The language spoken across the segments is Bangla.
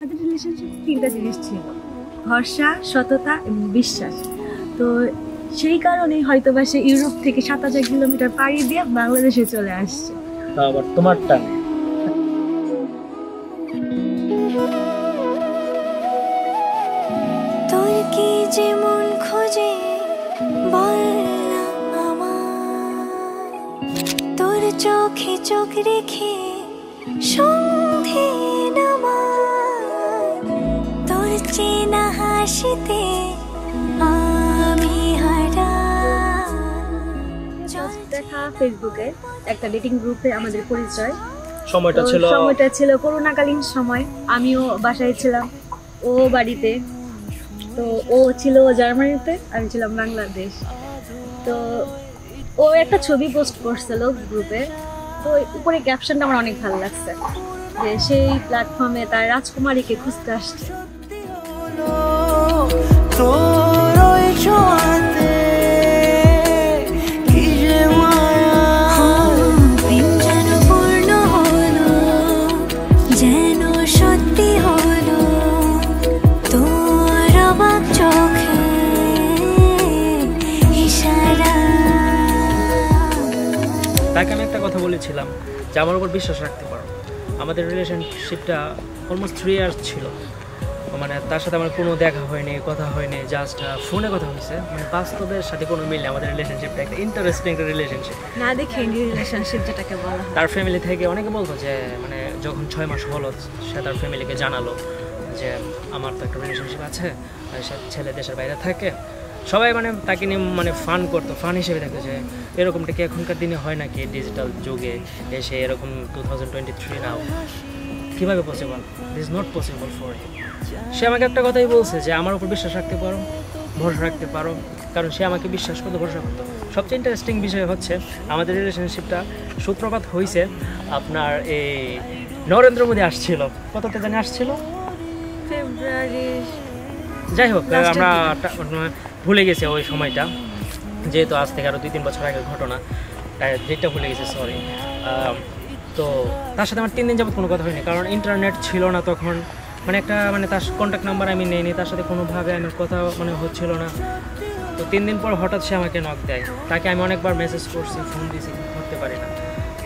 আমাদের রিলেশনশিপ তিনটা জিনিস ছিল, ভরসা, সততা এবং বিশ্বাস। তো সেই কারণেই হয়তো বা সে ইউরোপ থেকে ৭,০০০ কিলোমিটার পাড়ি দিয়ে বাংলাদেশে চলে আসছে। আবার তোমারটা তোর কি যেমন খোঁজে বললাম আমার, তোর চোখে চোখ রেখে সন্ধে নামার, তোর চেনা হাসিতে আমি হারা। দেখা ফেসবুকে একটা ডেটিং গ্রুপে আমাদের পরিচয়। সময়টা ছিল করোনাকালীন সময়। আমিও বাসায় ছিলাম, ও বাড়িতে। তো ও ছিল জার্মানিতে, আমি ছিলাম বাংলাদেশ। তো ও একটা ছবি পোস্ট করছিল গ্রুপে। তো উপরে ক্যাপশনটা আমার অনেক ভালো লাগছে, যে সেই প্ল্যাটফর্মে তার রাজকুমারীকে খুঁজতে আসছে। তাকে আমি একটা কথা বলেছিলাম যে আমার উপর বিশ্বাস রাখতে পারো। আমাদের রিলেশনশিপটা অলমোস্ট 3 ইয়ার্স ছিল, মানে তার সাথে আমার কোনো দেখা হয়নি, কথা হয়নি, জাস্ট ফোনে কথা হয়েছে। মানে বাস্তবের সাথে কোনো মিল নেই। আমাদের রিলেশনশিপটা একটা ইন্টারেস্টিং একটা রিলেশনশিপ, না দেখে রিলেশনশিপ যেটাকে বলা হয়। তার ফ্যামিলি থেকে অনেকে বলতো যে মানে যখন 6 মাস হলো সে তার ফ্যামিলিকে জানালো যে আমার তো একটা রিলেশনশিপ আছে, সে ছেলে দেশের বাইরে থাকে। সবাই মানে তাকে নিয়ে মানে ফান করতো, ফান হিসেবে দেখতো যে এরকমটা কি এখনকার দিনে হয় নাকি ডিজিটাল যুগে এসে এরকম 2023 নাও কীভাবে possible? This not possible for him. সে আমাকে একটা কথাই বলছে যে আমার উপর বিশ্বাস রাখতে পারো, ভরসা রাখতে পারো, কারণ সে আমাকে বিশ্বাস করতো, ভরসা করতো। সবচেয়ে ইন্টারেস্টিং বিষয় হচ্ছে আমাদের রিলেশনশিপটা সূত্রপাত হয়েছে আপনার এই নরেন্দ্র মোদী আসছিল, কততে জানি আসছিল, ফেব্রুয়ারি, যাই হোক আমরা ভুলে গেছি ওই সময়টা, যেহেতু আজ থেকে আরও 2-3 বছর আগের ঘটনা, ডেটটা ভুলে গেছি, সরি। তো তার সাথে আমার 3 দিন যাবত কোনো কথা হয়নি, কারণ ইন্টারনেট ছিল না তখন। মানে একটা মানে তার কন্ট্যাক্ট নাম্বার আমি নিইনি, তার সাথে কোনোভাবে আমার কথা মানে হচ্ছিল না। তো 3 দিন পর হঠাৎ সে আমাকে নক দেয়। তাকে আমি অনেকবার মেসেজ করছি, ফোন দিয়েছি, ধরতে পারি না।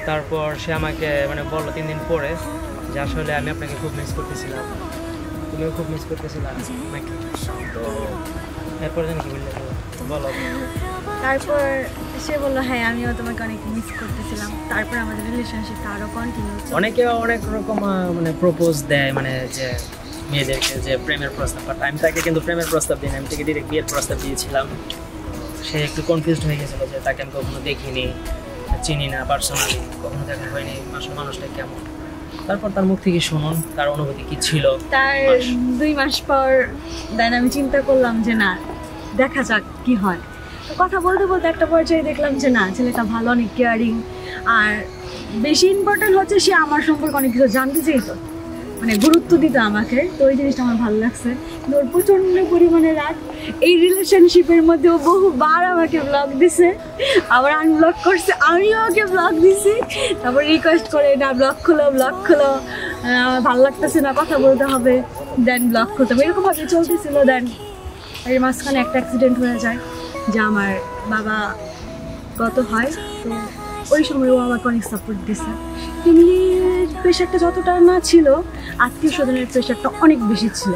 তারপর সে আমাকে মানে বললো 3 দিন পরে যে আসলে আমি আপনাকে খুব মিস করতেছিলাম, তুমিও খুব মিস করতেছিলাম নাকি। তো এরপর জানি কি বললো, তারপর সে বললো হ্যাঁ আমিও তোমাকে অনেক মিস করতেছিলাম। তারপর আমাদের রিলেশনশিপটা আরও কন্টিনিউ। অনেকে অনেক রকম মানে প্রপোজ দেয়, মানে যে মেয়েদেরকে যে প্রেমের প্রস্তাব, বাট আমি তাকে কিন্তু প্রেমের প্রস্তাব দিই না, আমি তাকে ডিরেক্ট বিয়ের প্রস্তাব দিয়েছিলাম। সে একটু কনফিউজড হয়ে গেছিলো যে তাকে আমি কখনো দেখিনি, চিনি না পার্সোনালি, কখনো দেখা হয়নি, আসলে মানুষটা কেমন। তারপর তার মুখ থেকে শুনুন তার অনুভূতি কি ছিল। তার 2 মাস পর দেন আমি চিন্তা করলাম যে না দেখা যাক কি হয়। তো কথা বলতে বলতে একটা পর্যায়ে দেখলাম যে না ছেলেটা ভালো, অনেক কেয়ারিং, আর বেশি ইম্পর্টেন্ট হচ্ছে সে আমার সম্পর্কে অনেক কিছু জানতে চাইতো, মানে গুরুত্ব দিত আমাকে। তো ওই জিনিসটা আমার ভালো লাগছে। কিন্তু ওর প্রচণ্ড পরিমাণে রাগ। এই রিলেশনশিপের মধ্যে ও বহুবার আমাকে ব্লক দিছে, আবার আনব্লক করছে, আমিও ওকে ব্লক দিছি। তারপর রিকোয়েস্ট করে না ব্লক খোলো, আমার ভালো লাগতেছে না, কথা বলতে হবে, দেন ব্লক করতে হবে, এরকমভাবে চলতেছিল। দেন এর মাঝখানে একটা অ্যাক্সিডেন্ট হয়ে যায়, যে আমার বাবা গত হয়। তো ওই সময় ও আমাকে অনেক সাপোর্ট দিছে। এমনি প্রেশারটা যতটা না ছিল, আত্মীয় স্বজনের প্রেশারটা অনেক বেশি ছিল,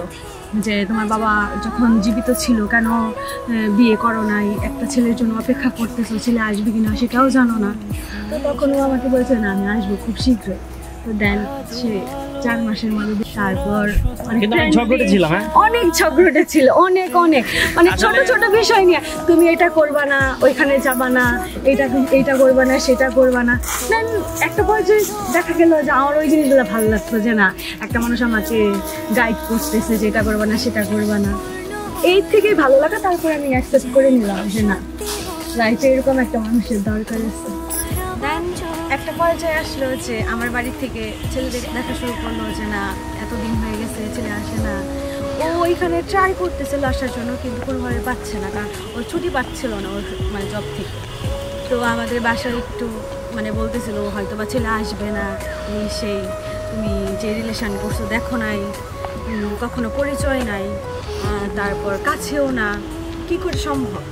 যে তোমার বাবা যখন জীবিত ছিল কেন বিয়ে করো নাই, একটা ছেলের জন্য অপেক্ষা করতেছো, ছেলে আসবে কিনা সেটাও জানো না। তো তখন ও আমাকে বলছে না আমি আসবো খুব শীঘ্রই। তো দেন সে 4 মাসের মধ্যে, তারপর অনেক ঝগড়া ছিল, অনেক মানে ছোট ছোট বিষয় নিয়ে, তুমি এটা করবা না, ওইখানে যাবা না, এইটা করবা না, সেটা করবা না। দেন একটা পর্যায়ে দেখা গেল যে আমার ওই জিনিসগুলো ভালো লাগতো, যে না একটা মানুষ আমাকে গাইড করতেছে যে এটা করবা না, সেটা করবা না। এই থেকেই ভালো লাগা। তারপর আমি অ্যাকসেপ্ট করে নিলাম যে না লাইফে এরকম একটা মানুষের দরকার আছে। দেন একটা পর্যায়ে আসলো যে আমার বাড়ির থেকে ছেলেদের দেখা শুরু করলো যে না এতদিন হয়ে গেছে ছেলে আসে না। ও ওইখানে ট্রাই করতেছিল আসার জন্য, কিন্তু কোনোভাবে পাচ্ছে না, কারণ ওর ছুটি পাচ্ছিল না ওর মানে জব থেকে। তো আমাদের বাসায় একটু মানে বলতেছিল হয়তো বা ছেলে আসবে না, এই সেই, তুমি যে রিলেশন করছো দেখো নাই, কখনো পরিচয় নাই, তারপর কাছেও না, কি করে সম্ভব?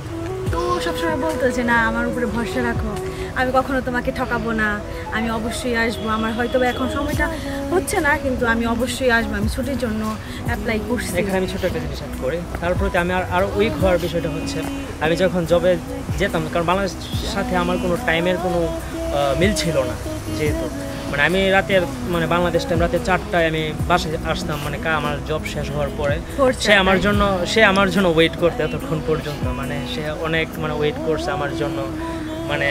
তো সবসময় বলতো যে না, আমার উপরে ভরসা রাখো, আমি কখনো তোমাকে ঠকাবো না, আমি অবশ্যই আসবো। আমার হয়তো এখন সময়টা হচ্ছে না, কিন্তু আমি অবশ্যই আসবো। আমি ছুটির জন্য অ্যাপ্লাই করছি। এখানে আমি ছোটো একটা জিনিস অ্যাড করি, তারপরে আমি আরও উইক হওয়ার বিষয়টা হচ্ছে আমি যখন জবে যেতাম, কারণ বাংলাদেশের সাথে আমার কোনো টাইমের কোনো মিল ছিল না, যেহেতু মানে আমি রাতের মানে বাংলাদেশ টাইম রাতে 4টায় আমি বাসায় আসতাম, মানে আমার জব শেষ হওয়ার পরে সে আমার জন্য ওয়েট করতে এতক্ষণ পর্যন্ত, মানে সে অনেক মানে ওয়েট করছে আমার জন্য। মানে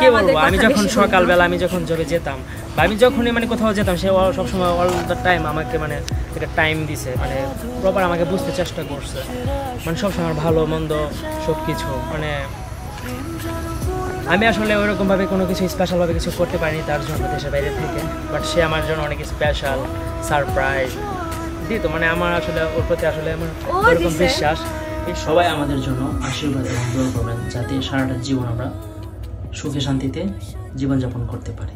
কি বলবো, আমি যখন সকালবেলা আমি যখন জবে যেতাম বা আমি যখনই মানে কোথাও যেতাম, সে সবসময় অল দ্য টাইম আমাকে মানে একটা টাইম দিছে, মানে প্রপার আমাকে বুঝতে চেষ্টা করছে, মানে সবসময় আমার ভালো মন্দ সব কিছু। মানে আমি আসলে ওইরকমভাবে কোনো কিছু স্পেশালভাবে কিছু করতে পারিনি তার জন্য দেশের বাইরে থেকে, বাট সে আমার জন্য অনেক স্পেশাল সারপ্রাইজ দিত। মানে আমার আসলে ওর প্রতি আসলে আমার ওরকম বিশ্বাস। সবাই আমাদের জন্য আশীর্বাদ এবং দোয়া করবেন, যাতে সারাটা জীবন আমরা সুখে শান্তিতে জীবনযাপন করতে পারি।